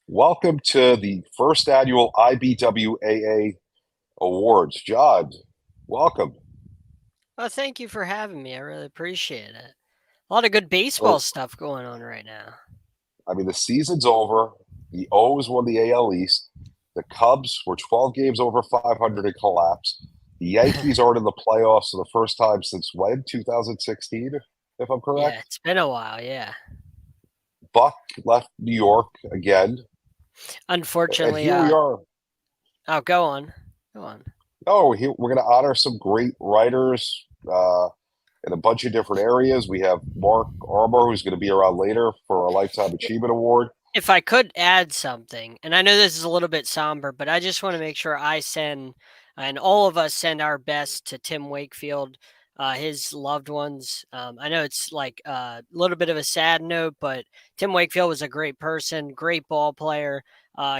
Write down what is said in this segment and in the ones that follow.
Welcome to the first annual IBWAA Awards. John, welcome. Well, thank you for having me. I really appreciate it. A lot of good baseball Well, stuff going on right now. I mean, the season's over. The O's won the AL East. The Cubs were 12 games over 500 and collapsed. The Yankees aren't in the playoffs for the first time since when? 2016, if I'm Yeah, correct. it's been a while. Yeah. Buck left New York again. And Unfortunately, here we are. oh, go on. Go on. Oh, we're going to honor some great writers. In a bunch of different areas. We have Mark Armour, who's going to be around later for our Lifetime Achievement Award. If I could add something, and I know this is a little bit somber, but I just want to make sure I send, and all of us send our best to Tim Wakefield, his loved ones. I know it's like a little bit of a sad note, but Tim Wakefield was a great person, great ball player.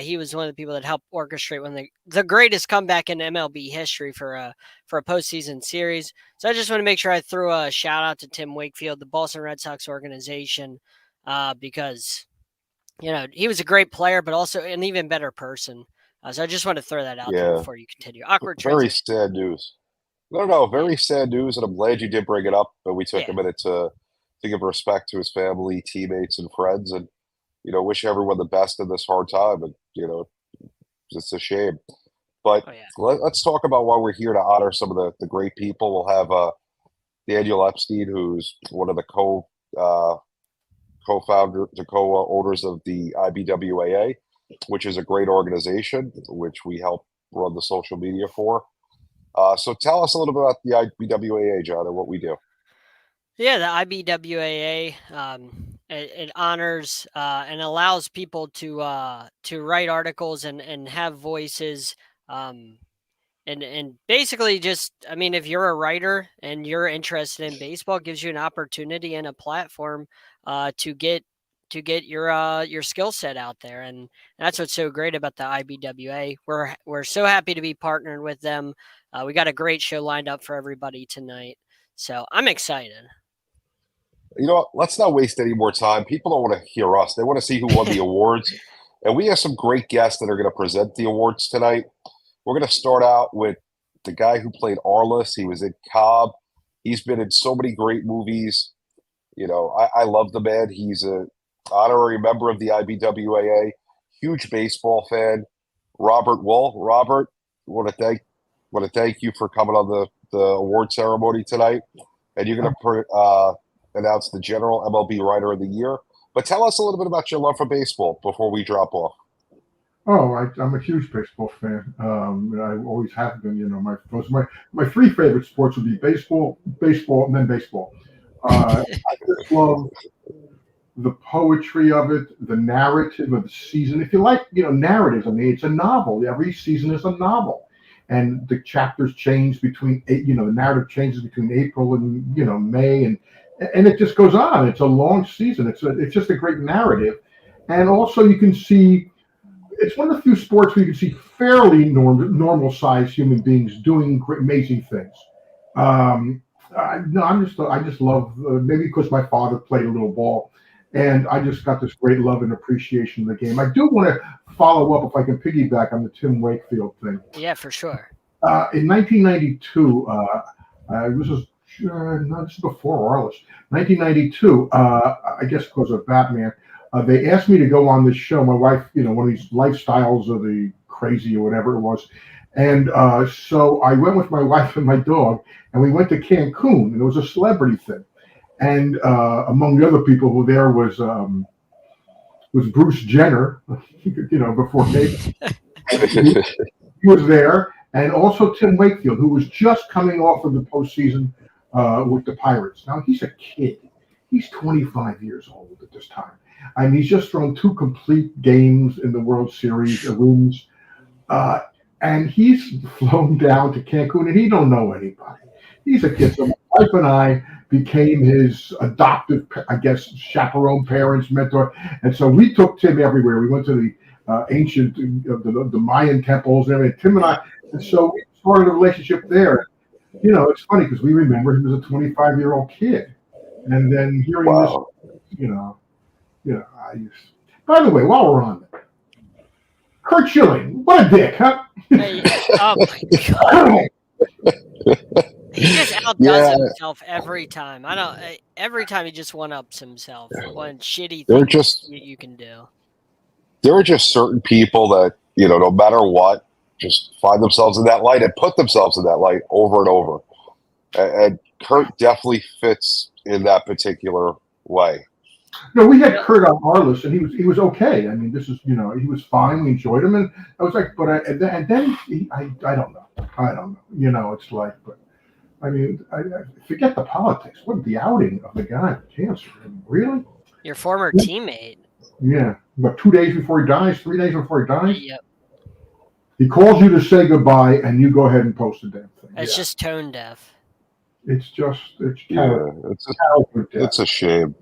He was one of the people that helped orchestrate one of the greatest comeback in MLB history for a postseason series. So I just want to make sure I threw a shout out to Tim Wakefield, the Boston Red Sox organization, because he was a great player, but also an even better person. So I just want to throw that out there Yeah, before you continue. Awkward very transition. sad news. No, Yeah, very sad news, and I'm glad you did bring it up. But we took a yeah. minute to give respect to his family, teammates, and friends, and wish everyone the best in this hard time. And it's a shame. But Oh yeah. let's talk about why we're here to honor some of the great people. We'll have Daniel Epstein, who's one of the uh, co-founder, the co-owners of the IBWAA, which is a great organization, which we help run the social media for. So tell us a little bit about the IBWAA, John, and what we do. Yeah, the IBWAA it honors and allows people to write articles and have voices. Um, and basically just, I mean, if you're a writer and you're interested in baseball, it gives you an opportunity and a platform to get your skill set out there. And that's what's so great about the IBWA. We're so happy to be partnered with them. We got a great show lined up for everybody tonight, so I'm excited. You know what? Let's not waste any more time. People don't want to hear us. They want to see who won the awards. And we have some great guests that are going to present the awards tonight. We're going to start out with the guy who played Arliss. He was in Cobb. He's been in so many great movies. I love the man. He's a honorary member of the IBWAA, huge baseball fan. Robert Wuhl. Robert, want to thank you for coming on the award ceremony tonight. And you're going to announce the general MLB Writer of the Year. But tell us a little bit about your love for baseball before we drop off. I'm a huge baseball fan. And I always have been. My three favorite sports would be baseball, baseball, and then baseball. I just love the poetry of it, the narrative of the season. If you like, narratives. I mean, it's a novel. Every season is a novel, and the chapters change between. The narrative changes between April and May, and it just goes on. It's a long season. It's just a great narrative, and also you can see it's one of the few sports where you can see fairly normal sized human beings doing great, amazing things. No, I just love maybe because my father played a little ball, and I just got this great love and appreciation of the game. I do want to follow up if I can piggyback on the Tim Wakefield thing. Yeah, for sure. In 1992, this is no, this is before Arliss. 1992, I guess because of Batman, they asked me to go on this show. My wife, one of these lifestyles of the crazy or whatever it was. And so I went with my wife and my dog, and we went to Cancun, and it was a celebrity thing. And among the other people who were there was Bruce Jenner, before Nate. He was there, and also Tim Wakefield, who was just coming off of the postseason with the Pirates. Now he's a kid; he's 25 years old at this time. I mean, he's just thrown two complete games in the World Series rooms, uh, and he's flown down to Cancun, and he don't know anybody. He's a kid. So my wife and I became his adoptive, I guess, chaperone parents, mentor, and so we took Tim everywhere. We went to the ancient the Mayan temples and everything. Tim and I, and so we started a relationship there. It's funny because we remember he was a 25-year-old kid, and then hearing this, Wow. you know, I just. By the way, while we're on it, Kurt Schilling, what a dick, huh? Hey, oh my God. He just outdoes himself every time. Every time he just one-ups himself on shitty things you can do. There are just certain people that, no matter what, just find themselves in that light and put themselves in that light over and over. And Kurt definitely fits in that particular way. No, we had Kurt on our list, and he was okay. I mean, this is he was fine. We enjoyed him, and I was like, but I don't know. It's like, but I mean, I forget the politics. What the outing of the guy with cancer? Really? Your former teammate. Yeah, but 2 days before he dies, 3 days before he dies. Yep. He calls you to say goodbye, and you go ahead and post the damn thing. It's just tone deaf. It's it's a shame.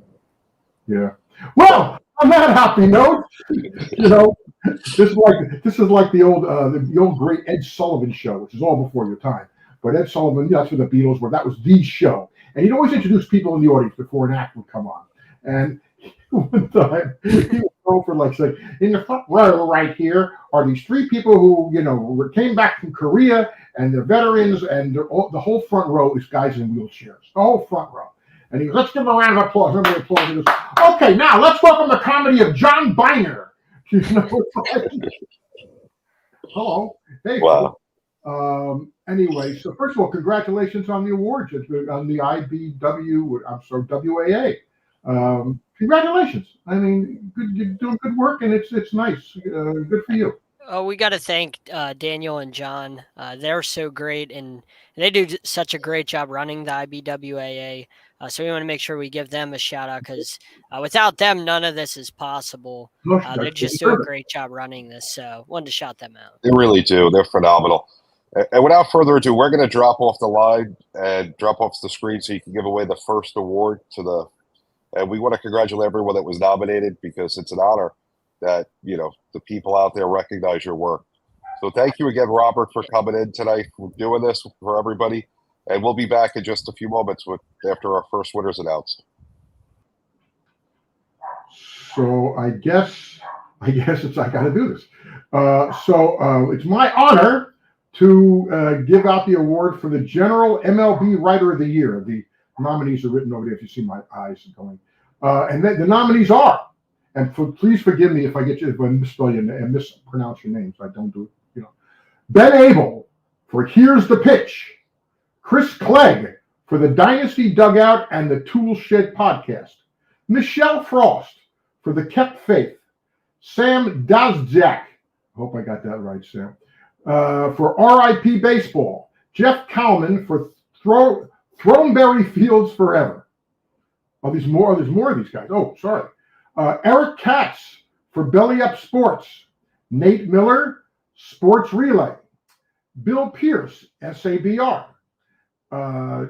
Yeah. Well, on that happy note, this is like the old great Ed Sullivan show, which is all before your time. But Ed Sullivan, that's where the Beatles were. That was the show, and he'd always introduce people in the audience before an act would come on. And one time he was going for saying, in the front row right here are these three people who came back from Korea, and they're veterans, and the whole front row is guys in wheelchairs. The whole front row. And he goes, let's give him a round of applause. Everybody applauds. He goes, okay, now let's welcome the comedy of John Biner. Hello. Hey. Wow. Anyway, so first of all, congratulations on the awards on the WAA. Congratulations. I mean, you're doing good work, and it's nice. Good for you. Oh, we got to thank Daniel and John. They're so great, and they do such a great job running the IBWAA. So we want to make sure we give them a shout out because without them, none of this is possible. They just do a great job running this. So wanted to shout them out. They really do. They're phenomenal. And without further ado, we're going to drop off the line and drop off the screen so you can give away the first award and we want to congratulate everyone that was nominated because it's an honor that, the people out there recognize your work. So thank you again, Robert, for coming in tonight, for doing this for everybody. And we'll be back in just a few moments after our first winners announced. So I guess I got to do this. So it's my honor to give out the award for the General MLB Writer of the Year. The nominees are written over there if you see my eyes going. And the nominees are, and please forgive me if I misspell your name and mispronounce your names. I don't do it. Ben Abel for Here's the Pitch. Chris Clegg for the Dynasty Dugout and the Tool Shed Podcast. Michelle Frost for the Kept Faith. Sam Dazjak, I hope I got that right, Sam, for RIP Baseball. Jeff Kalman for Throneberry Fields Forever. Oh, there's more of these guys. Oh, sorry. Eric Katz for Belly Up Sports. Nate Miller, Sports Relay. Bill Pierce, SABR.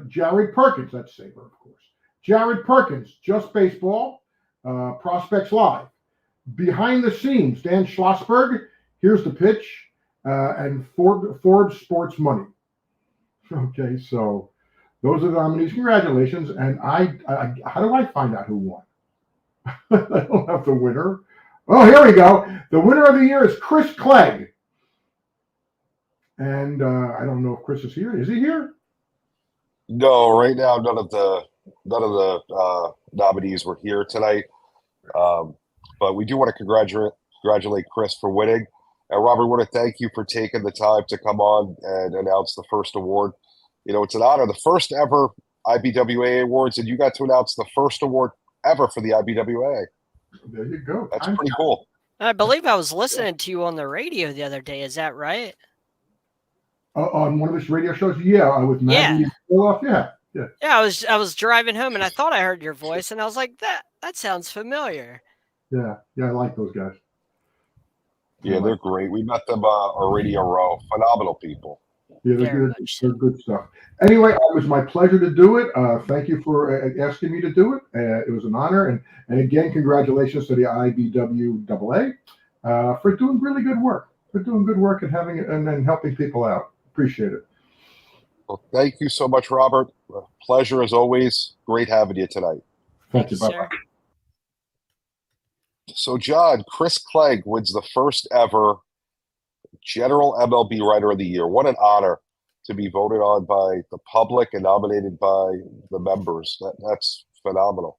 Jared Perkins, that's Saber, of course. Jared Perkins, Just Baseball. Prospects Live. Behind the Scenes, Dan Schlossberg, Here's the Pitch, and Forbes Sports Money. Okay, so those are the nominees. Congratulations. And how do I find out who won? I don't have the winner. Oh, here we go. The winner of the year is Chris Clegg. And I don't know if Chris is here. Is he here? No, right now none of the nominees were here tonight. But we do want to congratulate Chris for winning. And Robert, we want to thank you for taking the time to come on and announce the first award. It's an honor, the first ever IBWAA awards, and you got to announce the first award ever for the IBWAA. There you go. That's pretty cool. I believe I was listening to you on the radio the other day. Is that right? On one of his radio shows? Yeah, with Maggie. Yeah. Yeah, I was driving home and I thought I heard your voice and I was like, that sounds familiar. Yeah, I like those guys. Yeah, they're great. We met them on Radio Row. Phenomenal people. Yeah, they're good stuff. Anyway, it was my pleasure to do it. Thank you for asking me to do it. It was an honor. And again, congratulations to the IBWAA for doing really good work. For doing good work and having it and helping people out. Appreciate it. Well, thank you so much, Robert. Pleasure as always. Great having you tonight. Thank you. Bye-bye. So, John, Chris Clegg wins the first ever general MLB Writer of the Year. What an honor to be voted on by the public and nominated by the members. That's phenomenal.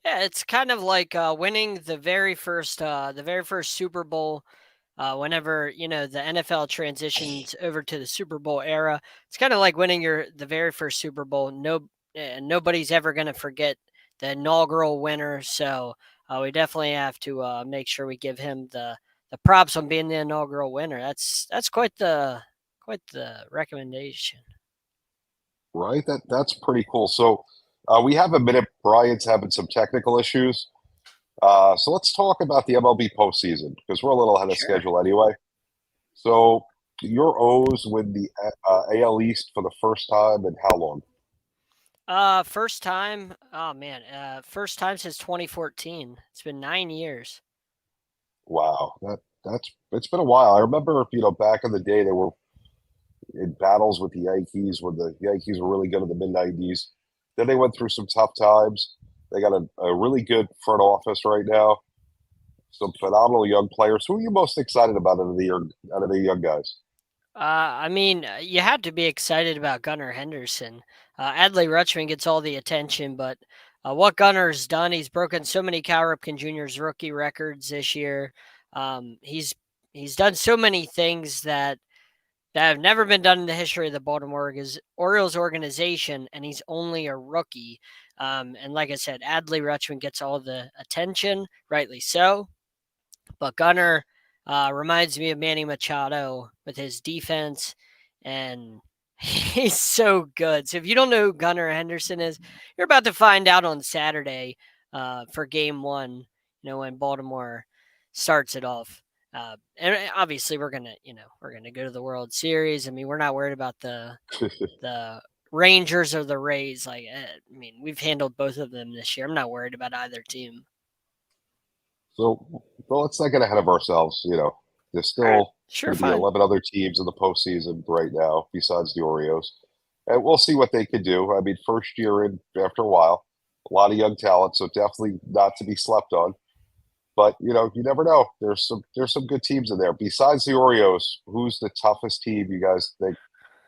Yeah, it's kind of like winning the very first Super Bowl. Whenever the NFL transitions over to the Super Bowl era, it's kind of like winning the very first Super Bowl. Nobody's ever going to forget the inaugural winner. So we definitely have to make sure we give him the props on being the inaugural winner. That's quite the recommendation. Right? That's pretty cool. So we have a minute. Brian's having some technical issues. So let's talk about the MLB postseason because we're a little ahead of Sure. schedule anyway. So your O's win the AL East for the first time in how long? First time. Oh man. First time since 2014. It's been 9 years. Wow, that's it's been a while. I remember, back in the day they were in battles with the Yankees when the Yankees were really good in the mid-90s. Then they went through some tough times. They got a really good front office right now. Some phenomenal young players. Who are you most excited about out of the young guys? I mean, you had to be excited about Gunnar Henderson. Adley Rutschman gets all the attention, but what Gunner's done, he's broken so many Cal Ripken Jr.'s rookie records this year. He's done so many things that have never been done in the history of the Baltimore Orioles organization, and he's only a rookie. And like I said, Adley Rutschman gets all the attention, rightly so. But Gunner reminds me of Manny Machado with his defense, and he's so good. So if you don't know who Gunnar Henderson is, you're about to find out on Saturday for Game 1. When Baltimore starts it off. And obviously we're gonna go to the World Series. I mean, we're not worried about the Rangers or the Rays. I mean, we've handled both of them this year. I'm not worried about either team. So, well, let's not get ahead of ourselves. There's All right, still sure, going to be fine. 11 other teams in the postseason right now, besides the Orioles, and we'll see what they could do. I mean, first year in after a while, a lot of young talent, so definitely not to be slept on. But you never know. There's some good teams in there. Besides the Orioles, who's the toughest team you guys think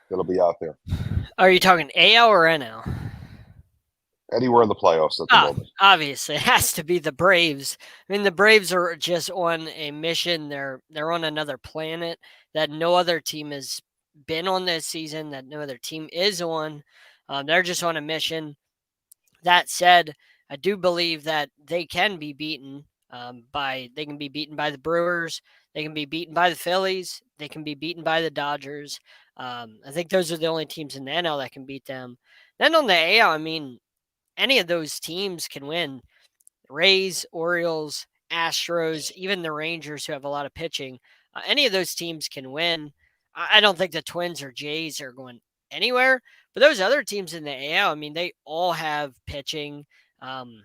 that'll be out there? Are you talking AL or NL? Anywhere in the playoffs at the Ah, moment. obviously, it has to be the Braves. I mean, the Braves are just on a mission. They're on another planet that no other team has been on this season. That no other team is on. They're just on a mission. That said, I do believe that they can be beaten they can be beaten by the Brewers. They can be beaten by the Phillies. They can be beaten by the Dodgers. I think those are the only teams in the NL that can beat them. Then on the AL, I mean, any of those teams can win. Rays, Orioles, Astros, even the Rangers, who have a lot of pitching. Any of those teams can win. I don't think the Twins or Jays are going anywhere. But those other teams in the AL, I mean, they all have pitching. Um,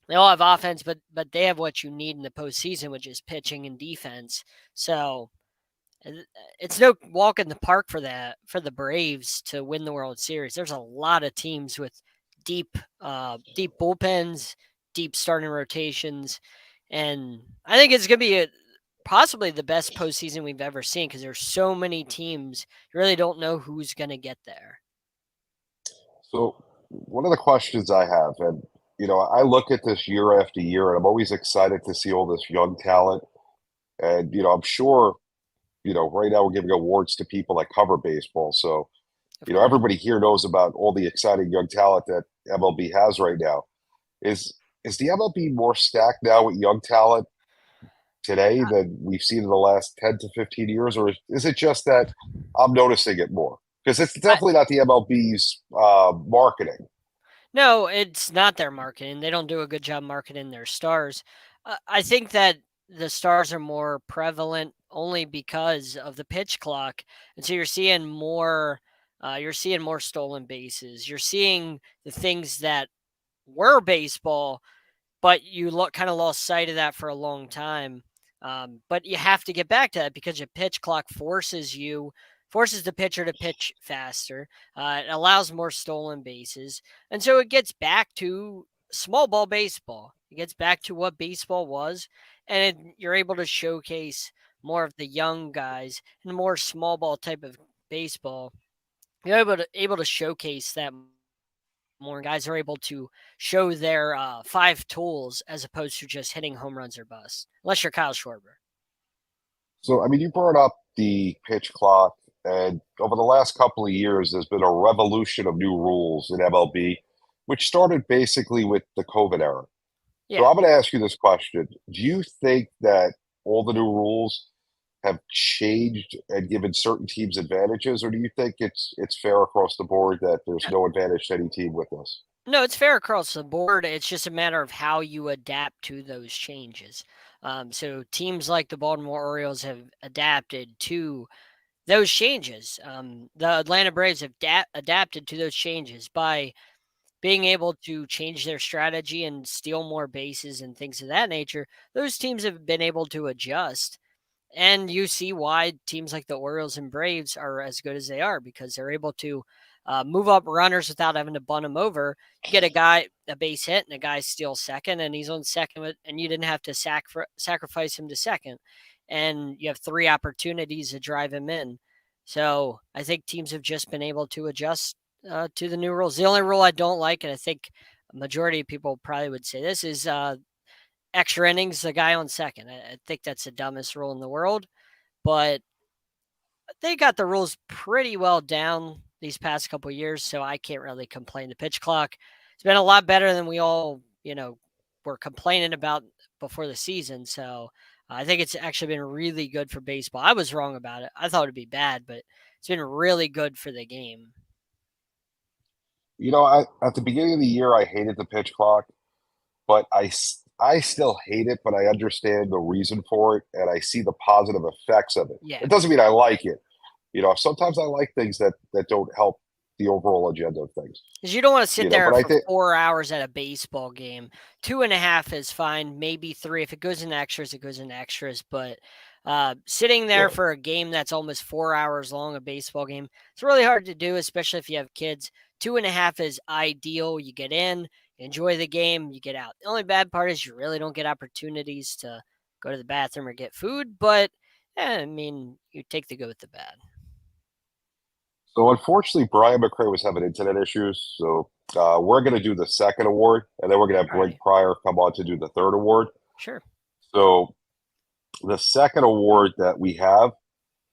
they all have offense, but they have what you need in the postseason, which is pitching and defense. So it's no walk in the park for the Braves to win the World Series. There's a lot of teams with deep bullpens, deep starting rotations, and I think it's gonna be possibly the best postseason we've ever seen because there's so many teams. You really don't know who's gonna get there. So one of the questions I have, and I look at this year after year, and I'm always excited to see all this young talent. And I'm sure, right now we're giving awards to people that cover baseball. So, Of course. everybody here knows about all the exciting young talent that MLB has right now. Is the MLB more stacked now with young talent today than we've seen in the last 10 to 15 years, or is it just that I'm noticing it more? Because it's definitely not the MLB's marketing. No, it's not their marketing. They don't do a good job marketing their stars. I think that the stars are more prevalent only because of the pitch clock, and so you're seeing more. You're seeing more stolen bases. You're seeing the things that were baseball, but you kind of lost sight of that for a long time. But you have to get back to that because your pitch clock forces the pitcher to pitch faster. It allows more stolen bases, and so it gets back to small ball baseball. It gets back to what baseball was, and you're able to showcase more of the young guys and more small ball type of baseball, you're able to showcase that more. Guys are able to show their five tools as opposed to just hitting home runs or bust, unless you're Kyle Schwarber. So, I mean, you brought up the pitch clock, and over the last couple of years, there's been a revolution of new rules in MLB, which started basically with the COVID era. So, Yeah. I'm going to ask you this question. Do you think that all the new rules have changed and given certain teams advantages, or do you think it's fair across the board that there's no advantage to any team with this? No, it's fair across the board. It's just a matter of how you adapt to those changes. So teams like the Baltimore Orioles have adapted to those changes. The Atlanta Braves have adapted to those changes by being able to change their strategy and steal more bases and things of that nature. Those teams have been able to adjust. And you see why teams like the Orioles and Braves are as good as they are, because they're able to move up runners without having to bunt them over. You get a base hit, and a guy steals second, and he's on second, and you didn't have to sacrifice him to second. And you have three opportunities to drive him in. So I think teams have just been able to adjust to the new rules. The only rule I don't like, and I think a majority of people probably would say this, is extra innings, the guy on second. I think that's the dumbest rule in the world, but they got the rules pretty well down these past couple years, so I can't really complain. The pitch clock, it's been a lot better than we all, were complaining about before the season. So I think it's actually been really good for baseball. I was wrong about it. I thought it'd be bad, but it's been really good for the game. At the beginning of the year, I hated the pitch clock, but I still hate it, but I understand the reason for it, and I see the positive effects of it. Yeah. It doesn't mean I like it. Sometimes I like things that don't help the overall agenda of things. Because you don't want to sit there for think 4 hours at a baseball game. 2.5 is fine, maybe 3. If it goes in extras, it goes in extras. But sitting there for a game that's almost 4 hours long, a baseball game, it's really hard to do, especially if you have kids. 2.5 is ideal. You get in, enjoy the game, you get out. The only bad part is you really don't get opportunities to go to the bathroom or get food. But, you take the good with the bad. So unfortunately, Brian McRae was having internet issues. So we're going to do the second award, and then we're going to have Greg Pryor come on to do the third award. Sure. So the second award that we have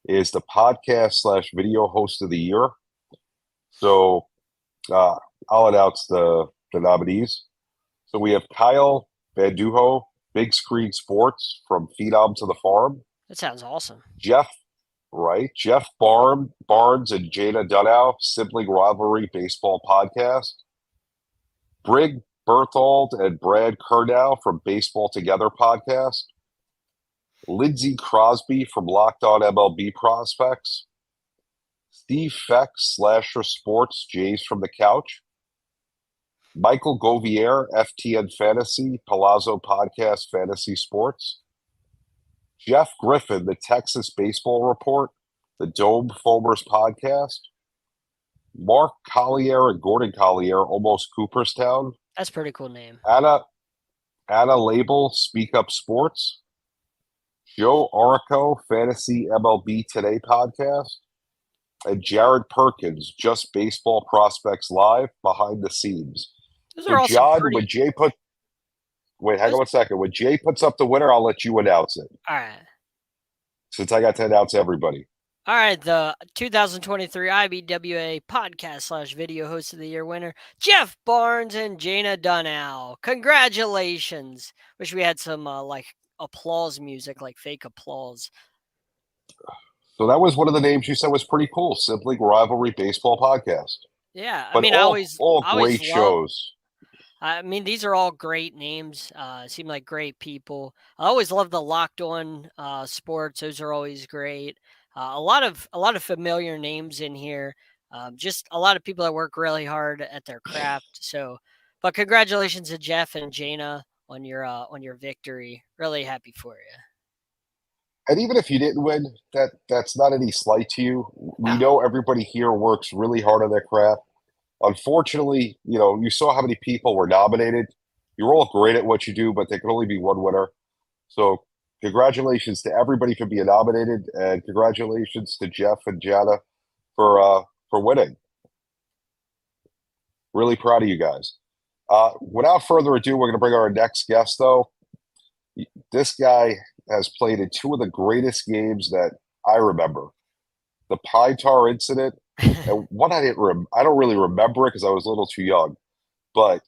is the podcast/video host of the year. So I'll announce the nominees. So we have Kyle Banduho, Big Screen Sports from Phenom to the Farm. That sounds awesome. Jeff Barnes and Jana Dunow, Sibling Rivalry Baseball Podcast. Brig Berthold and Brad Kernow from Baseball Together Podcast. Lindsey Crosby from Locked On MLB Prospects. Steve Feck, Slasher Sports, Jays from the Couch. Michael Govier, FTN Fantasy, Palazzo Podcast, Fantasy Sports. Jeff Griffin, the Texas Baseball Report, the Dome Foamers Podcast. Mark Collier and Gordon Collier, Almost Cooperstown. That's a pretty cool name. Anna Label, Speak Up Sports. Joe Orico, Fantasy MLB Today Podcast. And Jared Perkins, Just Baseball Prospects Live, Behind the Scenes. Those are John, when Jay hang on 1 second. When Jay puts up the winner, I'll let you announce it. All right. Since I got to announce everybody. All right, the 2023 IBWA podcast/video host of the year winner, Jeff Barnes and Jana Dunow. Congratulations. Wish we had some applause music, like fake applause. So that was one of the names you said was pretty cool. Sibling Rivalry Baseball Podcast. Yeah, But all great shows. These are all great names. Seem like great people. I always love the Locked On Sports. Those are always great. A lot of familiar names in here. Just a lot of people that work really hard at their craft. So, but congratulations to Jeff and Jana on your victory. Really happy for you. And even if you didn't win, that's not any slight to you. We know everybody here works really hard on their craft. Unfortunately, you saw how many people were nominated. You're all great at what you do, but there can only be one winner. So congratulations to everybody for being nominated, and congratulations to Jeff and Jana for winning. Really proud of you guys. Without further ado, we're going to bring our next guest, though. This guy has played in two of the greatest games that I remember. The Pine Tar incident, and one I don't really remember it because I was a little too young, but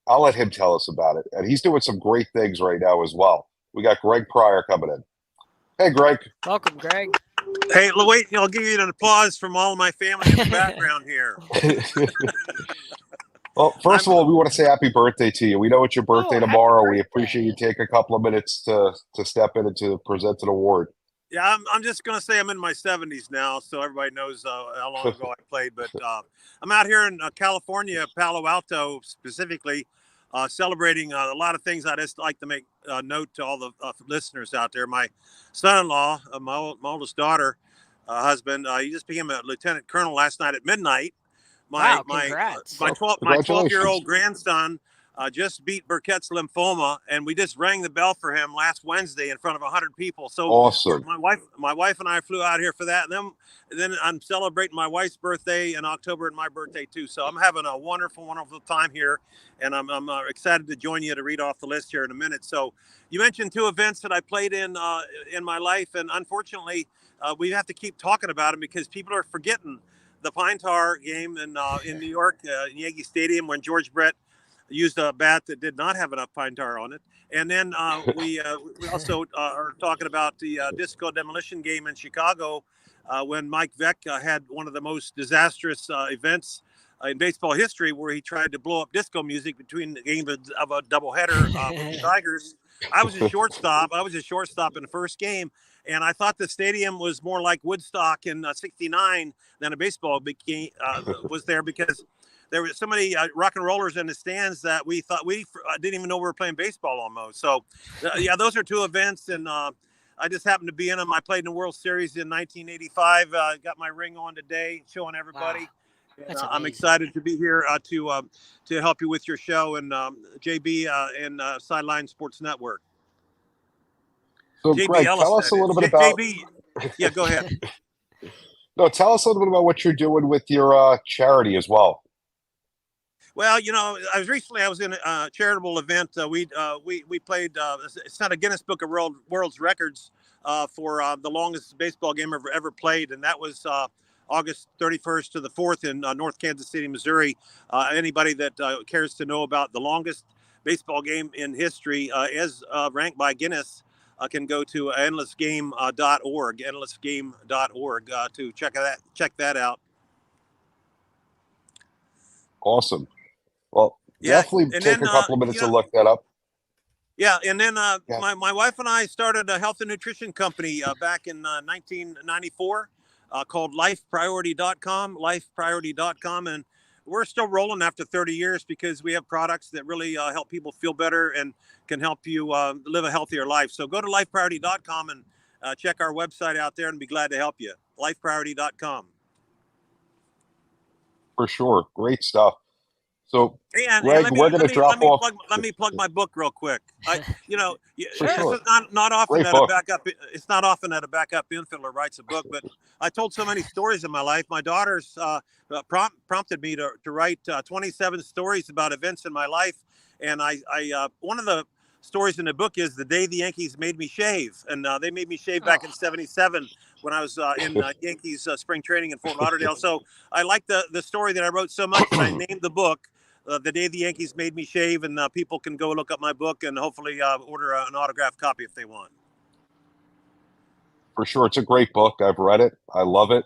I'll let him tell us about it. And he's doing some great things right now as well. We got Greg Pryor coming in. Hey, Greg. Welcome, Greg. Hey, wait, I'll give you an applause from all of my family in the background here. Well, first of all, we want to say happy birthday to you. We know it's your birthday tomorrow. We appreciate you taking a couple of minutes to step in and to present an award. Yeah, I'm just going to say I'm in my 70s now, so everybody knows how long ago I played. But I'm out here in California, Palo Alto specifically, celebrating a lot of things. I just like to make note to all the listeners out there. My son-in-law, my oldest daughter, husband, he just became a lieutenant colonel last night at midnight. Wow, congrats. My 12-year-old grandson just beat Burkett's lymphoma, and we just rang the bell for him last Wednesday in front of 100 people. So awesome. My wife and I flew out here for that, and then I'm celebrating my wife's birthday in October and my birthday too. So I'm having a wonderful time here, and I'm excited to join you to read off the list here in a minute. So you mentioned two events that I played in my life, and unfortunately we have to keep talking about them because people are forgetting the Pine Tar game in New York, in Yankee Stadium, when George Brett used a bat that did not have enough pine tar on it. And then we also are talking about the disco demolition game in Chicago when Mike Veck had one of the most disastrous events in baseball history, where he tried to blow up disco music between the game of a doubleheader with the Tigers. I was a shortstop in the first game, and I thought the stadium was more like Woodstock in '69 than a baseball was there, because there were so many rock and rollers in the stands that we thought we didn't even know we were playing baseball almost. So, yeah, those are two events, and I just happened to be in them. I played in the World Series in 1985. Got my ring on today, showing everybody. Wow. And, I'm excited to be here to help you with your show, and JB and Sideline Sports Network. So, JB Greg, Ellis, tell us a little bit about. JB, yeah, go ahead. No, tell us a little bit about what you're doing with your charity as well. Well, you know, I was in a charitable event. We played. It's not a Guinness Book of World's Records for the longest baseball game ever played, and that was August 31st to the 4th in North Kansas City, Missouri. Anybody that cares to know about the longest baseball game in history, as ranked by Guinness, can go to endlessgame.org, endlessgame.org, to check that out. Awesome. Well, definitely take a couple of minutes to look that up. Yeah, and then my wife and I started a health and nutrition company back in 1994 called lifepriority.com, and we're still rolling after 30 years because we have products that really help people feel better and can help you live a healthier life. So go to lifepriority.com and check our website out there, and be glad to help you. Lifepriority.com. For sure. Great stuff. So, and Greg, we're going to drop off. Let me plug my book real quick. Sure. This is not often that a backup. It's not often that a backup infielder writes a book, but I told so many stories in my life. My daughters prompted me to write 27 stories about events in my life, and I one of the stories in the book is the day the Yankees made me shave, and they made me shave back in '77 when I was in Yankees spring training in Fort Lauderdale. So I like the story that I wrote so much that I named the book The Day the Yankees Made Me Shave, and people can go look up my book and hopefully order an autographed copy if they want. For sure. It's a great book. I've read it. I love it.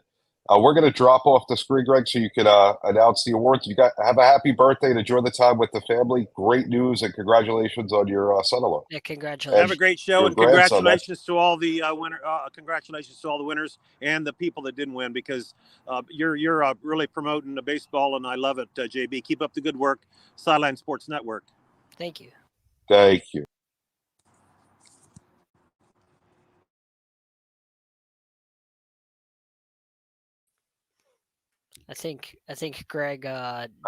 We're going to drop off the screen, Greg, so you can announce the awards. Have a happy birthday and enjoy the time with the family. Great news, and congratulations on your son-in-law. Yeah, congratulations. Have a great show, and congratulations to all the congratulations to all the winners and the people that didn't win, because you're really promoting the baseball, and I love it, JB. Keep up the good work. Sideline Sports Network. Thank you. Thank you. I think Greg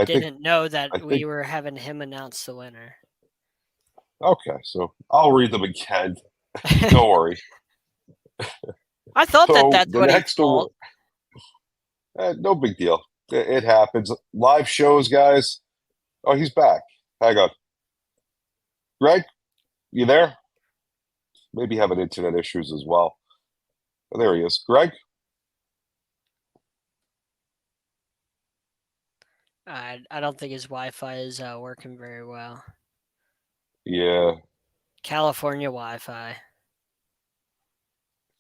didn't know that we were having him announce the winner. Okay, so I'll read them again. Don't worry. I thought So that's the what he next thought. award, no big deal. It happens. Live shows, guys. Oh, he's back. Hang on. Greg, you there? Maybe having internet issues as well. Oh, there he is. Greg? I don't think his Wi-Fi is working very well. Yeah, California Wi-Fi.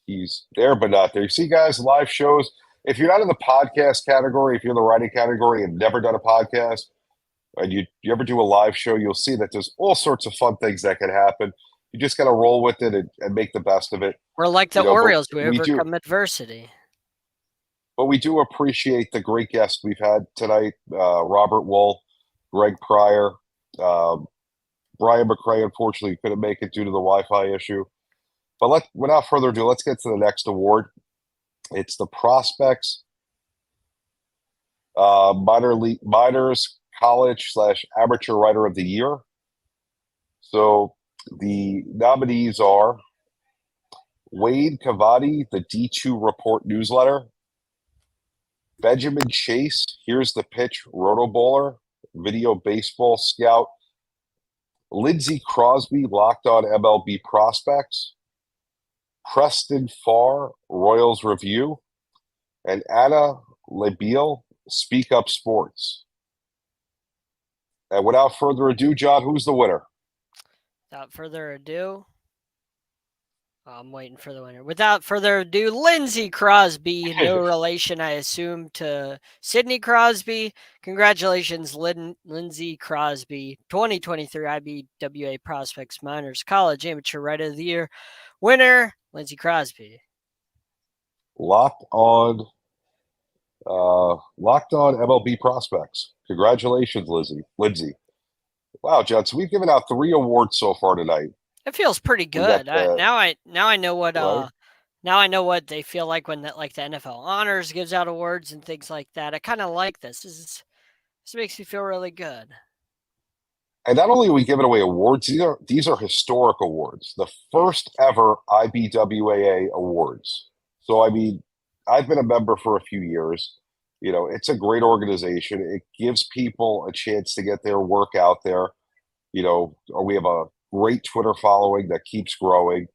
he's there but not there. You see, guys, live shows. If you're not in the podcast category, if you're in the writing category and never done a podcast, and you ever do a live show, you'll see that there's all sorts of fun things that can happen. You just got to roll with it and make the best of it. We're like the You know, but Orioles. We we do, overcome adversity. but we do appreciate the great guests we've had tonight. Robert Wuhl, Greg Pryor, Brian McRae. Unfortunately, couldn't make it due to the Wi-Fi issue. But without further ado, let's get to the next award. It's the Prospects Minors College / Amateur Writer of the Year. So the nominees are Wade Cavadi, the D2 Report newsletter, Benjamin Chase, Here's the Pitch Roto Bowler, Video Baseball Scout, Lindsey Crosby, Locked On MLB Prospects, Preston Farr, Royals Review, and Anna Labille, Speak Up Sports. And without further ado, John, who's the winner? Without further ado, I'm waiting for the winner. Without further ado, Lindsey Crosby, no relation, I assume, to Sidney Crosby. Congratulations, Lindsey Crosby, 2023 IBWA Prospects Minors College Amateur Writer of the Year winner, Lindsey Crosby. Locked on MLB Prospects. Congratulations, Lindsey. Wow, John. So we've given out 3 awards so far tonight. It feels pretty good. Now I know what right? now I know what they feel like when the NFL Honors gives out awards and things like that. I kind of like this. This makes me feel really good. And not only are we giving away awards, these are historic awards, the first ever IBWAA awards. So I mean, I've been a member for a few years. You know, it's a great organization. It gives people a chance to get their work out there. You know, we have a great Twitter following that keeps growing.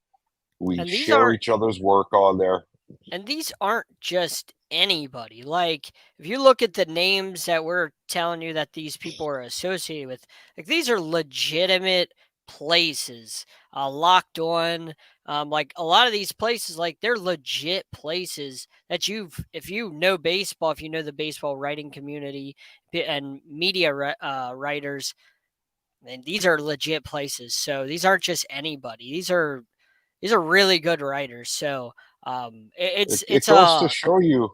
We share each other's work on there. And these aren't just anybody. Like, if you look at the names that we're telling you that these people are associated with, like, these are legitimate places. Locked On, like a lot of these places, like, they're legit places that if you know baseball, if you know the baseball writing community and media writers, and these are legit places. So these aren't just anybody. These are really good writers. So It goes to show you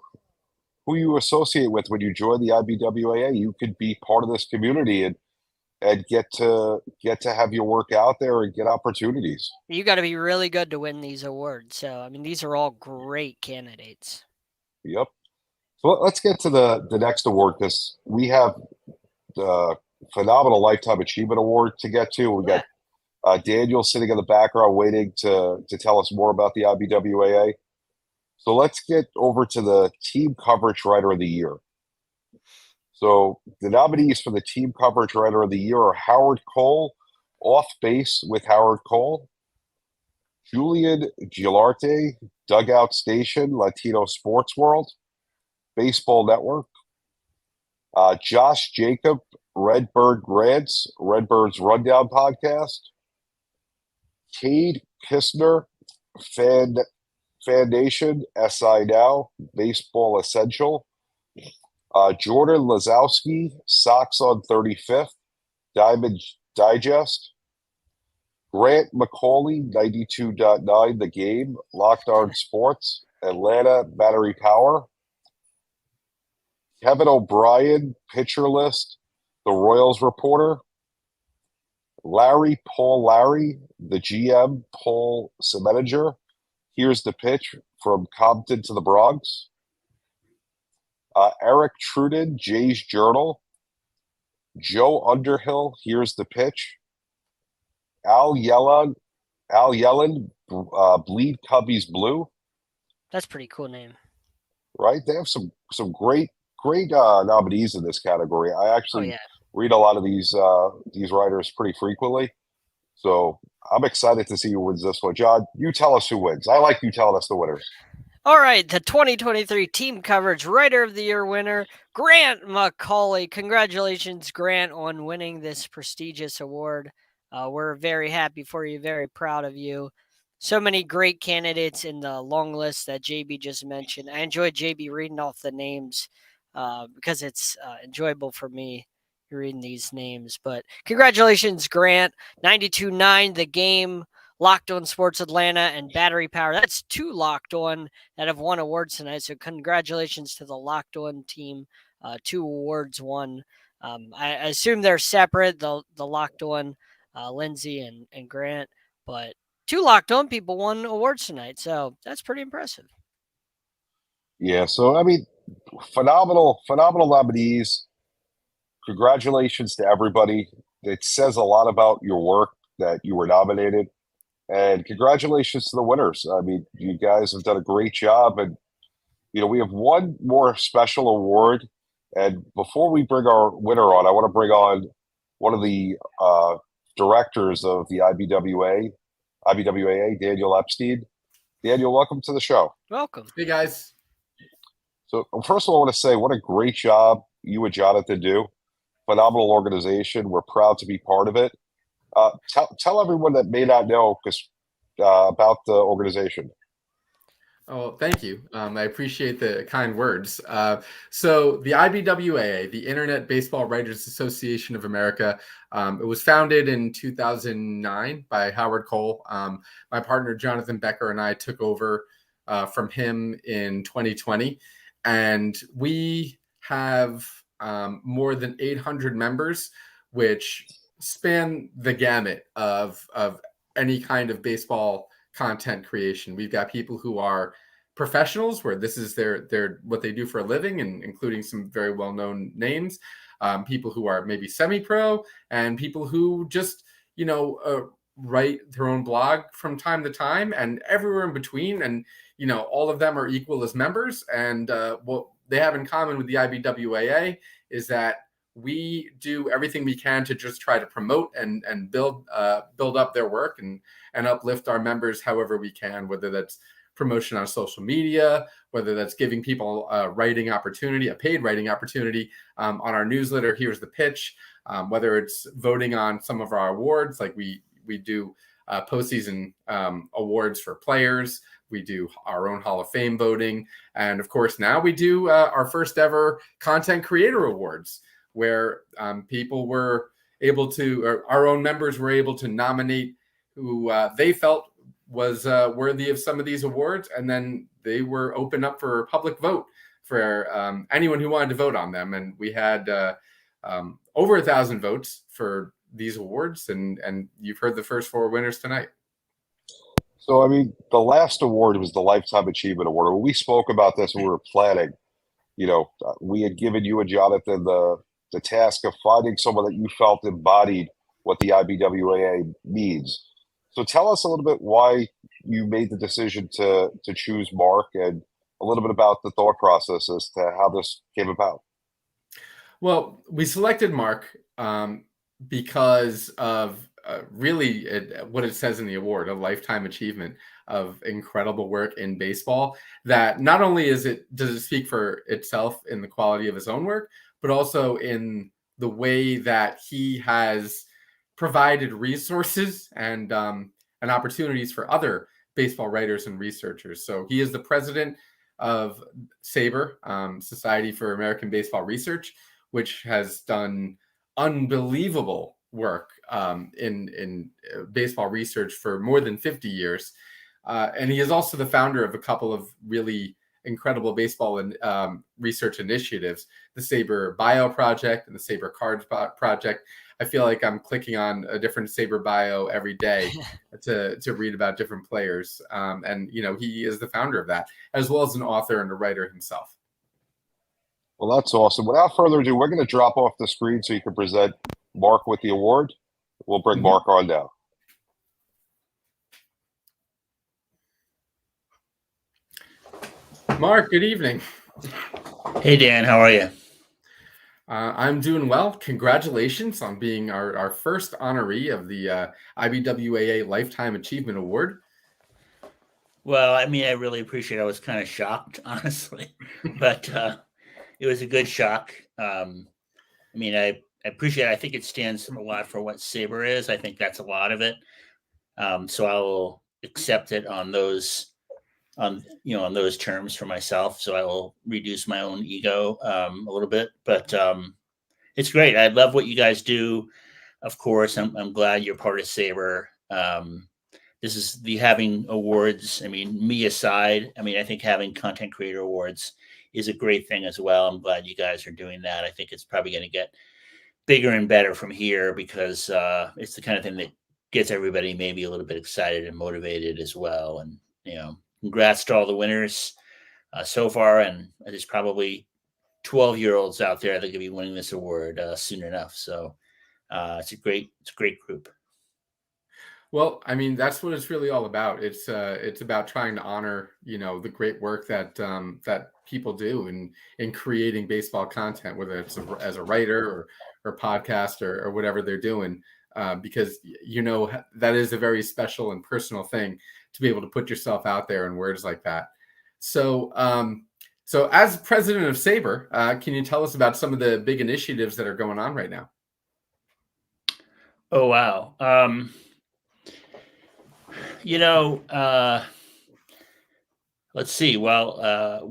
who you associate with when you join the IBWAA. You could be part of this community and get to have your work out there and get opportunities. You got to be really good to win these awards. So I mean, these are all great candidates. Yep. So let's get to the next award, because we have the Phenomenal Lifetime Achievement Award to get to. We got Daniel sitting in the background waiting to tell us more about the IBWAA. So let's get over to the Team Coverage Writer of the Year. So the nominees for the Team Coverage Writer of the Year are Howard Cole, Off Base with Howard Cole, Julian Gilarte, Dugout Station, Latino Sports World, Baseball Network, Josh Jacob, Redbird Grants, Redbird's Rundown Podcast, Cade Kistner, Foundation, SI Now, Baseball Essential, Jordan Lazowski, Sox on 35th, Diamond Digest, Grant McCauley, 92.9 The Game, Locked On Sports, Atlanta Battery Power, Kevin O'Brien, Pitcher List, The Royals Reporter, Larry, the GM, Paul Semeniger, Here's the Pitch from Compton to the Bronx, Eric Truden, Jay's Journal, Joe Underhill, Here's the Pitch, Al Yellen, Bleed Cubbies Blue, That's a pretty cool name. right? They have some great nominees in this category. I Oh actually yeah. read a lot of these writers pretty frequently, so I'm excited to see who wins this one. John, you tell us who wins. I like you telling us the winners. All right, the 2023 Team Coverage Writer of the Year winner, Grant McCauley. Congratulations, Grant, on winning this prestigious award. We're very happy for you, very proud of you. So many great candidates in the long list that JB just mentioned. I enjoyed JB reading off the names because it's enjoyable for me reading these names. But congratulations, Grant. 92.9 The Game, Locked On Sports Atlanta, and Battery Power. That's 2 Locked On that have won awards tonight. So congratulations to the Locked On team. 2 awards won. I assume they're separate, the Locked On, Lindsay and Grant, but 2 Locked On people won awards tonight. So that's pretty impressive. Yeah, so I mean, phenomenal nominees. Congratulations to everybody. It says a lot about your work that you were nominated. And congratulations to the winners. I mean, you guys have done a great job. And, we have one more special award. And before we bring our winner on, I want to bring on one of the directors of the IBWAA, Daniel Epstein. Daniel, welcome to the show. Welcome. Hey, guys. So, first of all, I want to say what a great job you and Jonathan do. Phenomenal organization. We're proud to be part of it. Tell everyone that may not know about the organization. Oh, thank you. I appreciate the kind words. So the IBWAA, the Internet Baseball Writers Association of America, it was founded in 2009 by Howard Cole. My partner, Jonathan Becker, and I took over from him in 2020. And we have more than 800 members, which span the gamut of any kind of baseball content creation. We've got people who are professionals, where this is their what they do for a living, and including some very well-known names. People who are maybe semi-pro, and people who just write their own blog from time to time, and everywhere in between. And all of them are equal as members. And what they have in common with the IBWAA is that we do everything we can to just try to promote and build up their work and uplift our members however we can, whether that's promotion on social media, whether that's giving people a paid writing opportunity on our newsletter, Here's the Pitch, whether it's voting on some of our awards, like we do postseason awards for players. We do our own Hall of Fame voting. And of course, now we do our first ever Content Creator Awards, where people were able to, or our own members were able to nominate who they felt was worthy of some of these awards. And then they were open up for a public vote for anyone who wanted to vote on them. And we had over 1,000 votes for these awards. And you've heard the first 4 winners tonight. So, I mean, the last award was the Lifetime Achievement Award. When we spoke about this when we were planning, we had given you and Jonathan the task of finding someone that you felt embodied what the IBWAA needs. So tell us a little bit why you made the decision to choose Mark, and a little bit about the thought process as to how this came about. Well, we selected Mark because of really what it says in the award, a lifetime achievement of incredible work in baseball. That not only does it speak for itself in the quality of his own work, but also in the way that he has provided resources and opportunities for other baseball writers and researchers. So he is the president of SABR, Society for American Baseball Research, which has done unbelievable work in baseball research for more than 50 years. And he is also the founder of a couple of really incredible baseball and research initiatives, the SABR Bio Project and the SABR Cards Project. I feel like I'm clicking on a different SABR bio every day to read about different players. And he is the founder of that, as well as an author and a writer himself. Well, that's awesome. Without further ado, we're going to drop off the screen so you can present Mark with the award. We'll bring Mark on now. Mark, good evening. Hey, Dan, how are you? I'm doing well. Congratulations on being our first honoree of the IBWAA Lifetime Achievement Award. Well, I mean, I really appreciate it. I was kind of shocked, honestly, but it was a good shock. I mean, I appreciate it. I think it stands a lot for what Sabre is. I think that's a lot of it. So I will accept it on those on those terms for myself. So I will reduce my own ego a little bit, but it's great. I love what you guys do. Of course, I'm glad you're part of Sabre. This is the having awards. I mean, me aside, I mean, I think having content creator awards is a great thing as well. I'm glad you guys are doing that. I think it's probably going to get bigger and better from here because it's the kind of thing that gets everybody maybe a little bit excited and motivated as well. And, congrats to all the winners so far. And there's probably 12-year-olds out there that could be winning this award soon enough. So it's a great group. Well, I mean, that's what it's really all about. It's about trying to honor, the great work that that people do in creating baseball content, whether it's as a writer or podcast or whatever they're doing, because that is a very special and personal thing to be able to put yourself out there in words like that. So, so as president of Sabre, can you tell us about some of the big initiatives that are going on right now? Oh, wow. Let's see. Well,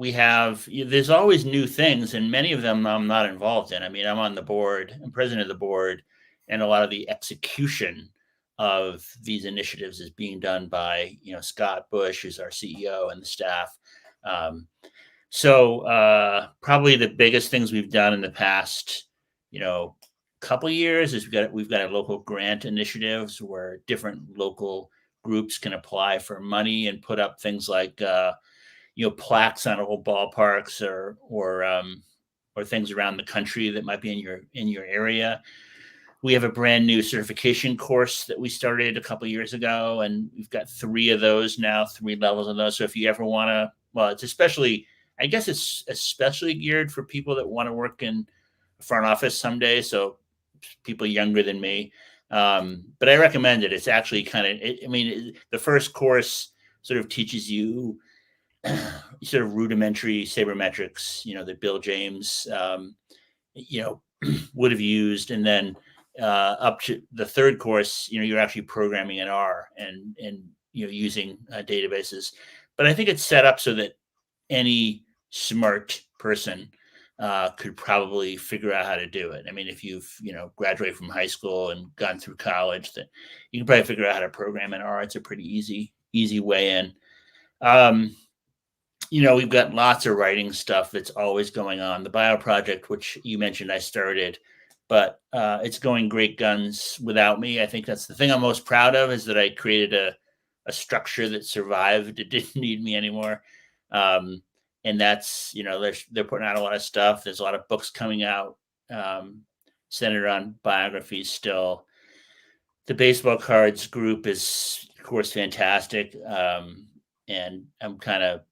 there's always new things, and many of them I'm not involved in. I mean, I'm on the board, I'm president of the board, and a lot of the execution of these initiatives is being done by, Scott Bush, who's our CEO, and the staff. So probably the biggest things we've done in the past, couple of years is we've got a local grant initiatives where different local groups can apply for money and put up things like plaques on old ballparks or things around the country that might be in your area. We have a brand new certification course that we started a couple of years ago, and we've got 3 of those now, 3 levels of those. So if you ever want to, it's especially geared for people that want to work in a front office someday. So people younger than me. But I recommend it. It's actually the first course sort of teaches you sort of rudimentary sabermetrics, that Bill James, would have used. And then up to the third course, you're actually programming in R and using databases. But I think it's set up so that any smart person could probably figure out how to do it. I mean, if you've, graduated from high school and gone through college, that you can probably figure out how to program in R. It's a pretty easy way in. We've got lots of writing stuff that's always going on. The bio project, which you mentioned I started, but it's going great guns without me. I think that's the thing I'm most proud of, is that I created a structure that survived. It didn't need me anymore. And that's, they're putting out a lot of stuff. There's a lot of books coming out centered on biographies still. The baseball cards group is, of course, fantastic. And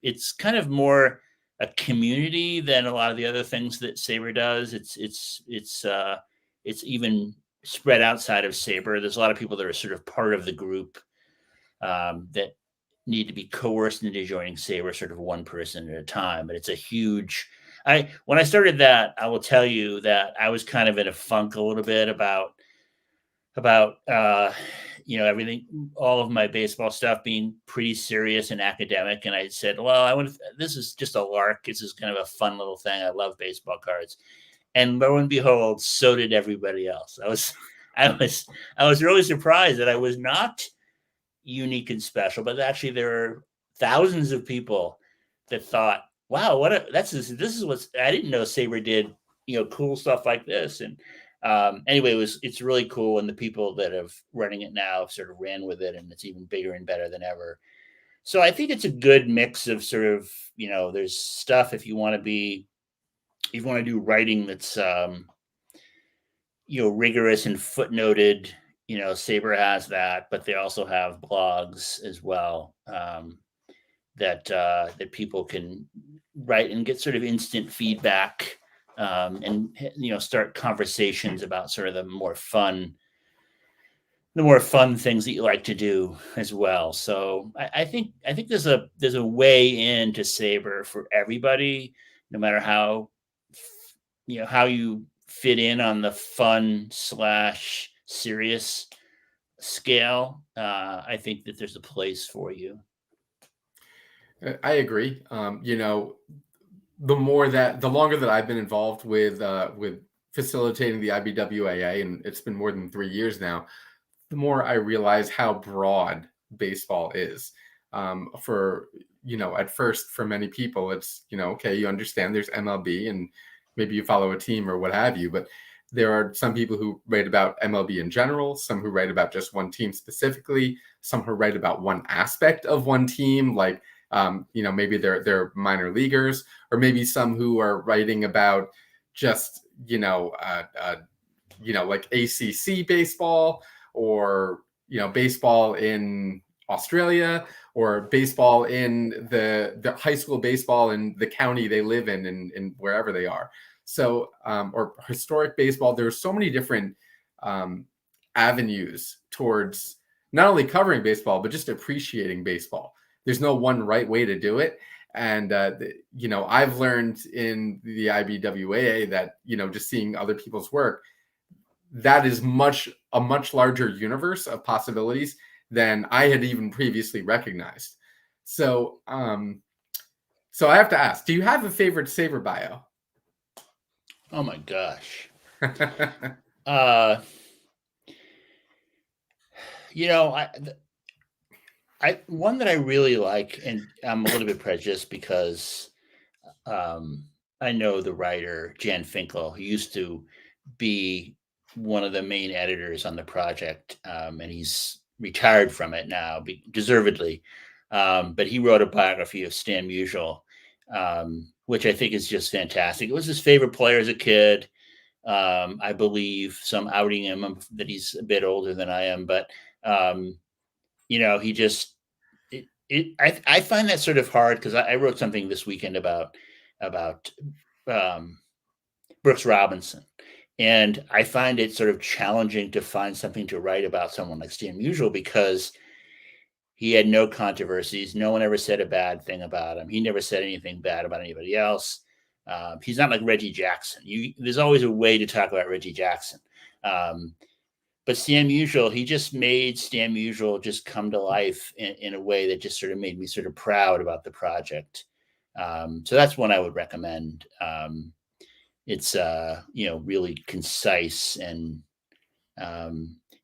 it's kind of more a community than a lot of the other things that Sabre does. It's even spread outside of Sabre. There's a lot of people that are sort of part of the group that need to be coerced into joining Sabre, sort of one person at a time. But it's a huge. When I started that, I will tell you that I was kind of in a funk a little bit about everything, all of my baseball stuff being pretty serious and academic. And I said, well, this is just a lark. This is kind of a fun little thing. I love baseball cards. And lo and behold, so did everybody else. I was really surprised that I was not unique and special, but actually there are thousands of people that thought, wow, this is what I didn't know Sabre did, cool stuff like this. And anyway, it's really cool. And the people that have running it now have sort of ran with it, and it's even bigger and better than ever. So I think it's a good mix of sort of, there's stuff if you want to do writing that's, rigorous and footnoted. Sabre has that, but they also have blogs as well that people can write and get sort of instant feedback, and start conversations about sort of the more fun things that you like to do as well. So I think there's a way into Saber for everybody, no matter how you fit in on the fun / serious scale. I think that there's a place for you. I agree. The longer that I've been involved with facilitating the IBWAA, and it's been more than 3 years now, the more I realize how broad baseball is. At first, for many people, it's, okay, you understand there's MLB and maybe you follow a team or what have you, but there are some people who write about MLB in general, some who write about just one team specifically, some who write about one aspect of one team, like, maybe they're minor leaguers, or maybe some who are writing about just, like ACC baseball, or, baseball in Australia, or baseball in the high school baseball in the county they live in wherever they are. So, or historic baseball. There's so many different avenues towards not only covering baseball, but just appreciating baseball. There's no one right way to do it. And, I've learned in the IBWAA that, just seeing other people's work, that is a much larger universe of possibilities than I had even previously recognized. So, so I have to ask, do you have a favorite Saber bio? Oh my gosh. One that I really like, and I'm a little bit prejudiced because I know the writer Jan Finkel, who used to be one of the main editors on the project, and he's retired from it now, deservedly. But he wrote a biography of Stan Musial, which I think is just fantastic. It was his favorite player as a kid. I believe some outing him that he's a bit older than I am, but he just, I find that sort of hard, because I wrote something this weekend about Brooks Robinson. And I find it sort of challenging to find something to write about someone like Stan Musial, because he had no controversies. No one ever said a bad thing about him. He never said anything bad about anybody else. He's not like Reggie Jackson. There's always a way to talk about Reggie Jackson. But Stan Musial, he just made Stan Musial just come to life in a way that just sort of made me sort of proud about the project. So that's one I would recommend. It's really concise, and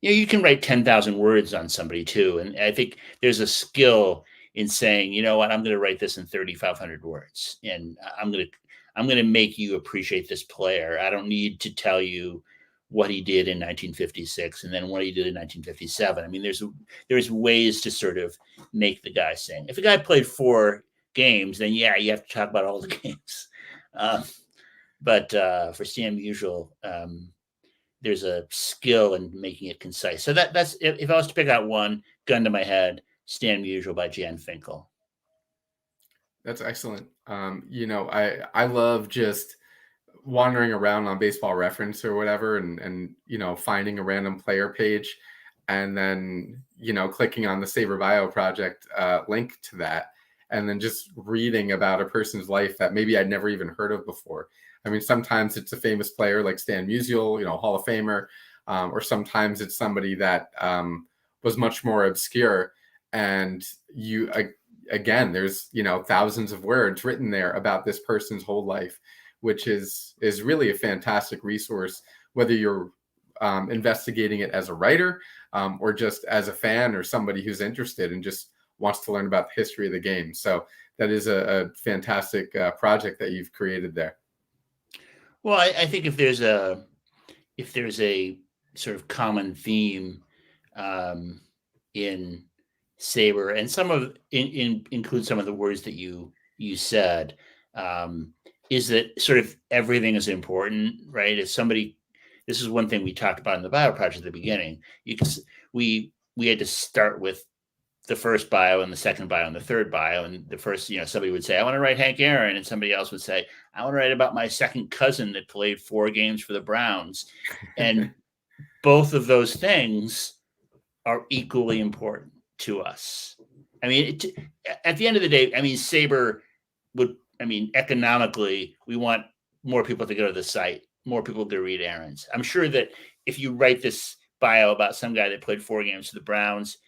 you can write 10,000 words on somebody too. And I think there's a skill in saying, you know what, I'm going to write this in 3,500 words, and I'm going to make you appreciate this player. I don't need to tell you what he did in 1956 and then what he did in 1957. I mean, there's ways to sort of make the guy sing. If a guy played 4 games, then yeah, you have to talk about all the games. But for Stan Musial, there's a skill in making it concise. So that's, if I was to pick out one, gun to my head, Stan Musial by Jan Finkel. That's excellent. I love just wandering around on Baseball Reference or whatever, and finding a random player page, and then clicking on the Saber Bio Project link to that, and then just reading about a person's life that maybe I'd never even heard of before. I mean, sometimes it's a famous player like Stan Musial, Hall of Famer, or sometimes it's somebody that was much more obscure. And again, there's thousands of words written there about this person's whole life, which is really a fantastic resource, whether you're investigating it as a writer, or just as a fan, or somebody who's interested and just wants to learn about the history of the game. So that is a fantastic project that you've created there. Well, I think if there's a sort of common theme in Saber, and some of include some of the words that you said, is that sort of everything is important, right? If somebody, this is one thing we talked about in the Bio Project at the beginning. We had to start with the first bio and the second bio and the third bio. And the first, somebody would say, I want to write Hank Aaron. And somebody else would say, I want to write about my second cousin that played 4 games for the Browns. And both of those things are equally important to us. I mean, at the end of the day, I mean, Sabre economically, we want more people to go to the site, more people to read Aaron's. I'm sure that if you write this bio about some guy that played 4 games for the Browns,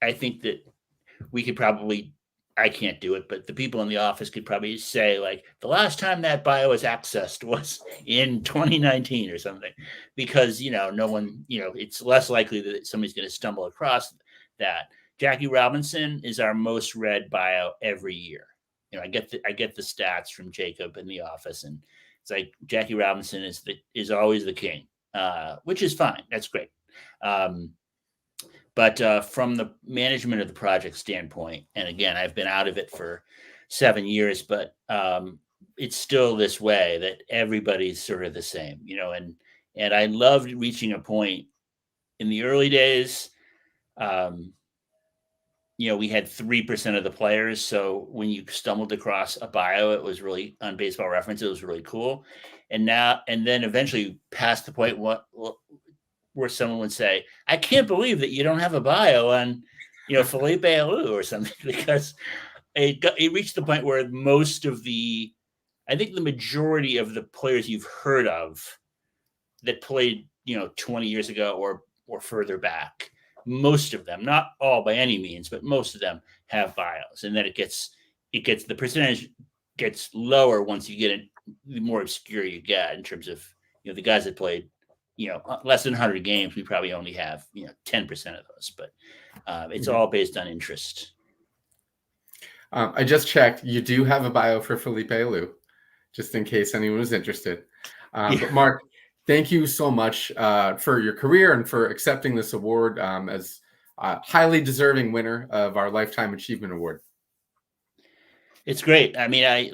I think that we could probably, I can't do it, but the people in the office could probably say, like, the last time that bio was accessed was in 2019 or something, because, no one, it's less likely that somebody's going to stumble across that. Jackie Robinson is our most read bio every year. I get the stats from Jacob in the office, and it's like Jackie Robinson is always the king, which is fine. That's great. But from the management of the project standpoint, and again, I've been out of it for 7 years, but it's still this way that everybody's sort of the same, and I loved reaching a point in the early days. We had 3% of the players. So when you stumbled across a bio, it was really on Baseball Reference. It was really cool. And then eventually past the point where someone would say, I can't believe that you don't have a bio on, Felipe Alou or something, because it reached the point where I think the majority of the players you've heard of that played, 20 years ago or further back, most of them, not all by any means, but most of them have bios. And then the percentage gets lower once you get in, the more obscure you get in terms of, the guys that played, less than 100 games, we probably only have, 10% of those, but it's all based on interest. I just checked. You do have a bio for Felipe Alou, just in case anyone was interested. But Mark, thank you so much for your career and for accepting this award as a highly deserving winner of our Lifetime Achievement Award. It's great. I mean,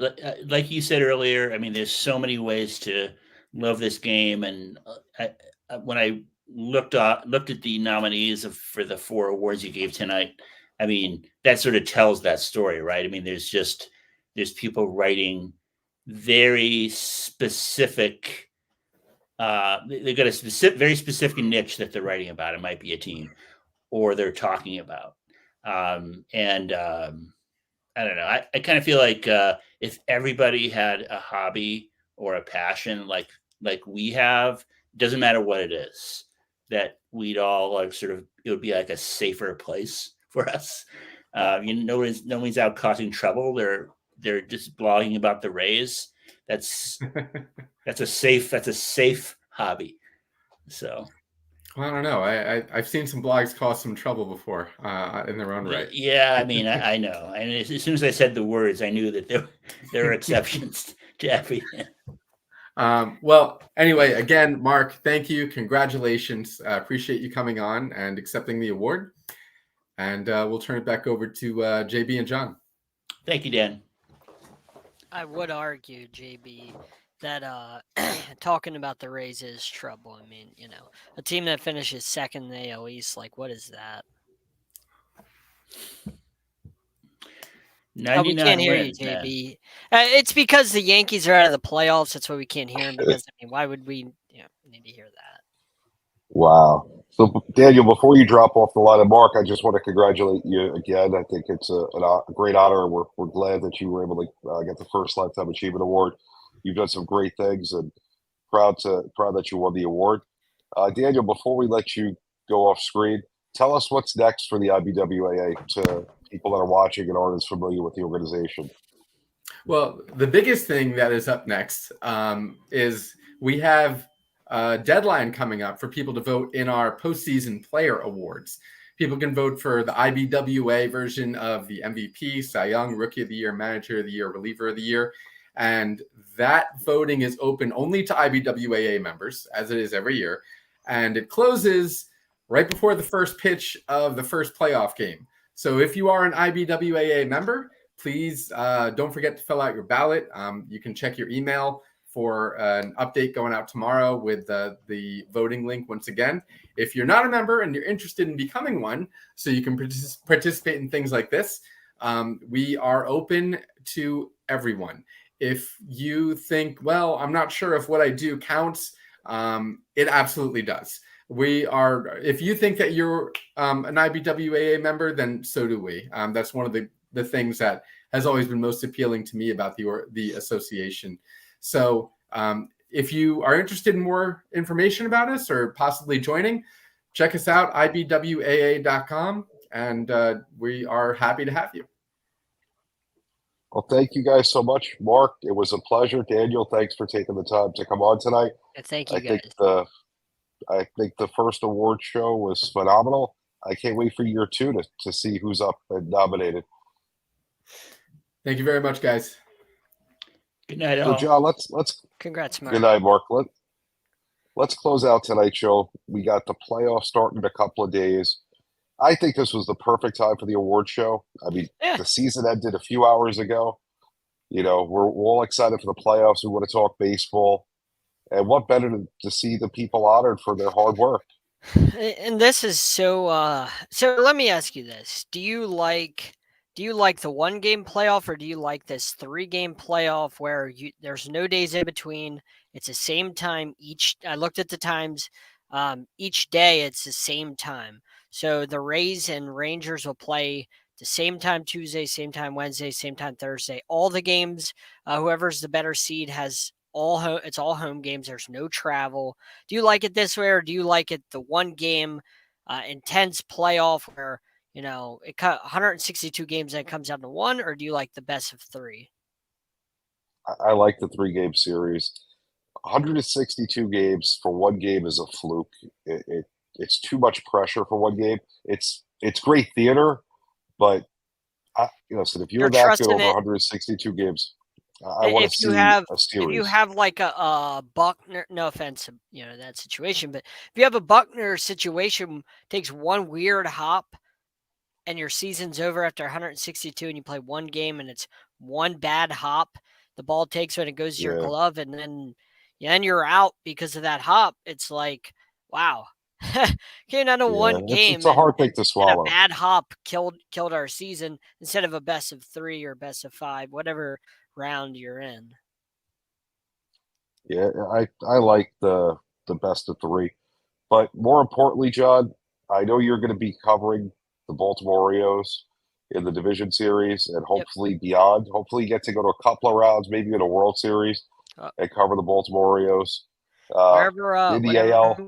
like you said earlier, I mean, there's so many ways to love this game. And when I looked at the nominees for the 4 awards you gave tonight, I mean, that sort of tells that story, right? I mean, there's people writing very specific. They've got a very specific niche that they're writing about. It might be a team, or they're talking about. I don't know. I kind of feel like if everybody had a hobby or a passion like we have, doesn't matter what it is, that we'd all it would be like a safer place for us. No one's out causing trouble. They're just blogging about the Rays. That's a safe hobby. So. Well, I don't know. I've seen some blogs cause some trouble before in their own right. Yeah, I mean, I know. And as soon as I said the words, I knew that there are exceptions to everything. Well, anyway, again, Mark, thank you. Congratulations. Appreciate you coming on and accepting the award. And we'll turn it back over to JB and John. Thank you, Dan. I would argue, JB, that talking about the Rays is trouble. I mean, a team that finishes second in the AL East, like, what is that? We can't hear you, JB. It's because the Yankees are out of the playoffs. That's why we can't hear them. Because I mean, why would we need to hear that? Wow. So, Daniel, before you drop off the line, and Mark, I just want to congratulate you again. I think it's a great honor. We're glad that you were able to get the first Lifetime Achievement Award. You've done some great things, and proud that you won the award. Daniel, before we let you go off screen, tell us what's next for the IBWAA to people that are watching and aren't as familiar with the organization. Well, the biggest thing that is up next is we have a deadline coming up for people to vote in our postseason player awards. People can vote for the IBWA version of the MVP, Cy Young, Rookie of the Year, Manager of the Year, Reliever of the Year. And that voting is open only to IBWAA members, as it is every year. And it closes right before the first pitch of the first playoff game. So if you are an IBWAA member, please don't forget to fill out your ballot. You can check your email for an update going out tomorrow with the voting link once again. If you're not a member and you're interested in becoming one, so you can participate in things like this, we are open to everyone. If you think, well, I'm not sure if what I do counts, it absolutely does. If you think that you're an IBWAA member, then so do we. That's one of the things that has always been most appealing to me about the association. So if you are interested in more information about us or possibly joining, check us out, IBWAA.com, and we are happy to have you. Well, thank you guys so much. Mark, it was a pleasure. Daniel, thanks for taking the time to come on tonight. Thank you, guys. I think the first award show was phenomenal. I can't wait for year 2 to see who's up and nominated. Thank you very much, guys. Good night, So, all. John, let's Congrats, Mark. Good night, Mark. Let's close out tonight's show. We got the playoffs starting in a couple of days. I think this was the perfect time for the award show. I mean, The season ended a few hours ago. You know, we're all excited for the playoffs. We want to talk baseball. And what better to see the people honored for their hard work? And this is so let me ask you this. Do you like the 1-game playoff, or do you like this 3-game playoff where there's no days in between? It's the same time I looked at the times. Each day it's the same time. So the Rays and Rangers will play the same time Tuesday, same time Wednesday, same time Thursday. All the games, whoever's the better seed has it's all home games. There's no travel. Do you like it this way, or do you like it the 1-game intense playoff where, it cut 162 games and it comes down to 1, or do you like the best of 3? I like the 3-game series. 162 games for 1 game is a fluke. It's too much pressure for 1 game. It's great theater, but listen, if you're that good over 162 games, I want to see a series. If you have like a Buckner, no offense, that situation, but if you have a Buckner situation, takes 1 weird hop and your season's over after 162 and you play 1 game and it's 1 bad hop, the ball takes when it goes to your glove and then you're out because of that hop. It's like, wow. Came down to 1 game. It's a hard thing to swallow. A bad hop killed our season instead of a best of 3 or best of 5, whatever round you're in. Yeah, I like the best of 3. But more importantly, John, I know you're going to be covering the Baltimore Orioles in the division series and hopefully beyond. Hopefully you get to go to a couple of rounds, maybe in a World Series, and cover the Baltimore Orioles. Whatever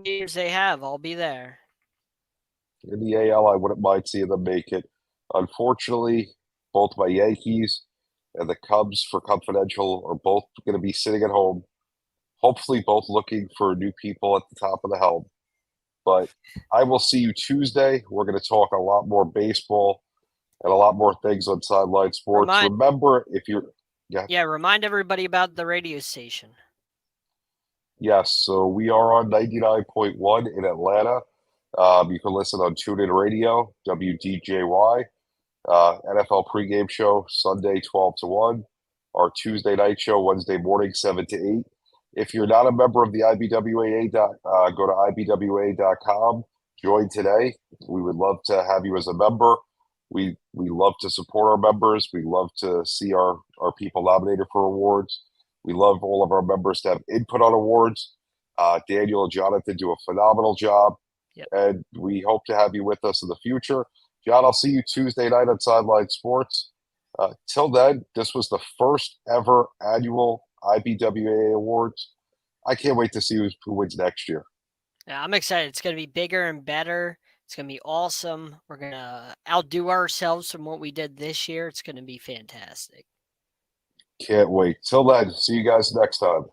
games they have, I'll be there. In the AL, I wouldn't mind seeing them make it. Unfortunately, both my Yankees and the Cubs for Confidential are both going to be sitting at home, hopefully both looking for new people at the top of the helm. But I will see you Tuesday. We're going to talk a lot more baseball and a lot more things on Sideline Sports. Remember, if you're... remind everybody about the radio station. Yes, so we are on 99.1 in Atlanta. You can listen on TuneIn Radio, WDJY, NFL pregame show, Sunday 12 to 1, our Tuesday night show, Wednesday morning 7 to 8. If you're not a member of the IBWAA, go to IBWAA.com, join today. We would love to have you as a member. We love to support our members. We love to see our people nominated for awards. We love all of our members to have input on awards. Daniel and Jonathan do a phenomenal job, and we hope to have you with us in the future. John, I'll see you Tuesday night on Sideline Sports. Till then, this was the first ever annual IBWAA Awards. I can't wait to see who wins next year. Yeah, I'm excited. It's going to be bigger and better. It's going to be awesome. We're going to outdo ourselves from what we did this year. It's going to be fantastic. Can't wait. Till then, see you guys next time.